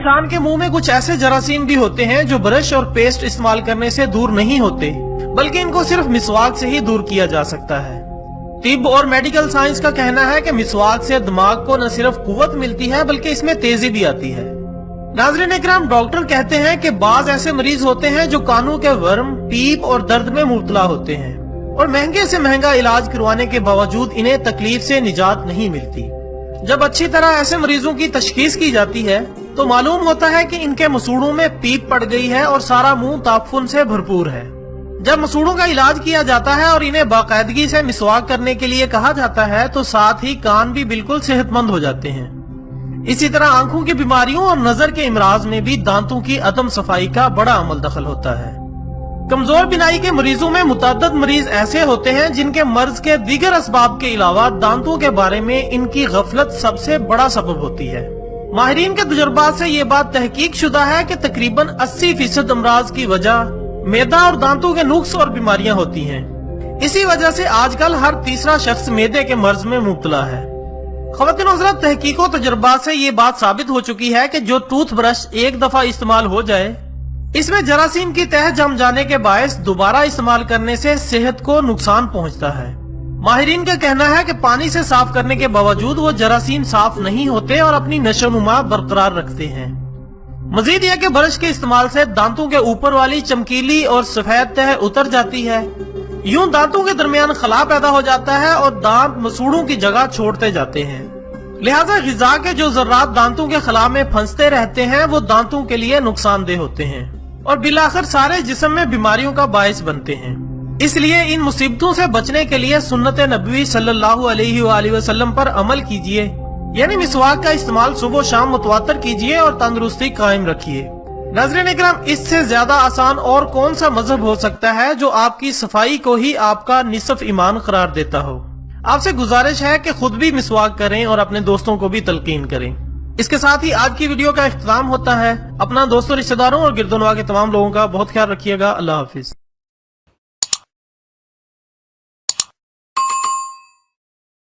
انسان کے मुंह में कुछ ऐसे जरासीम भी होते हैं जो ब्रश और पेस्ट इस्तेमाल करने से दूर नहीं होते, बल्कि इनको सिर्फ मिसवाक से ही दूर किया जा सकता है। तिब और मेडिकल साइंस का कहना है कि मिसवाक से दिमाग को न सिर्फ कुव्वत मिलती है बल्कि इसमें तेजी भी आती है। नाज़रीन इकराम, डॉक्टर कहते हैं कि बाज ऐसे मरीज होते हैं जो कानों के वर्म, पीप और दर्द में मुब्तला होते हैं और महंगे से महंगा इलाज करवाने के बावजूद इन्हें तकलीफ से निजात नहीं मिलती। जब अच्छी तरह ऐसे मरीजों की तशखीस की जाती है तो मालूम होता है कि इनके मसूड़ों में पीप पड़ गई है और सारा मुंह ताफुन से भरपूर है। जब मसूड़ों का इलाज किया जाता है और इन्हें बाकायदगी से मिसवाक करने के लिए कहा जाता है तो साथ ही कान भी बिल्कुल सेहतमंद हो जाते हैं। इसी तरह आंखों की बीमारियों और नजर के इमराज में भी दांतों की अदम सफाई का बड़ा अमल दखल होता है। कमजोर बिनाई के मरीजों में मुतअद्दिद मरीज ऐसे होते हैं जिनके मर्ज के दीगर असबाब के अलावा दांतों के बारे में इनकी गफलत सबसे बड़ा सबब होती है। माहिरीन के तजुर्बात से ये बात तहकीक शुदा है कि तकरीबन 80% अमराज की वजह मैदा और दांतों के नुक्स और बीमारियां होती हैं। इसी वजह से आजकल हर तीसरा शख्स मैदे के मर्ज में मुब्तला है। ख़वातीन हज़रात, तहकीक और तजुर्बात से ये बात साबित हो चुकी है कि जो टूथ ब्रश एक दफा इस्तेमाल हो जाए, इसमें जरासीम की तह जम जाने के बायस दोबारा इस्तेमाल करने से सेहत को नुकसान पहुंचता है। माहिरीन का कहना है कि पानी से साफ करने के बावजूद वो जरासीम साफ नहीं होते और अपनी नशोनुमा बरकरार रखते हैं। मजीद यह कि ब्रश के इस्तेमाल से दांतों के ऊपर वाली चमकीली और सफेद तह उतर जाती है। यूं दांतों के दरमियान खला पैदा हो जाता है और दांत मसूड़ों की जगह छोड़ते जाते हैं। लिहाजा ग़िज़ा के जो ज़र्रात दांतों के खला में फंसते रहते हैं वो दांतों के लिए नुकसानदेह होते हैं और बिलाखिर सारे जिस्म में बीमारियों का बायस बनते हैं। इसलिए इन मुसीबतों से बचने के लिए सुन्नत नबवी सल्लल्लाहु अलैहि वसल्लम पर अमल कीजिए, यानी मिसवाक का इस्तेमाल सुबह शाम मुतवातर कीजिए और तंदुरुस्ती कायम रखिए। नाज़रीन इकराम, इससे ज्यादा आसान और कौन सा मजहब हो सकता है जो आपकी सफाई को ही आपका निसफ ईमान करार देता हो। आपसे गुजारिश है कि खुद भी मिसवाक करें और अपने दोस्तों को भी तलकीन करें। इसके साथ ही आज की वीडियो का इख्तिताम होता है। अपना दोस्तों, रिश्तेदारों और गिरदोनवा के तमाम लोगों का बहुत ख्याल रखिएगा। अल्लाह हाफिज।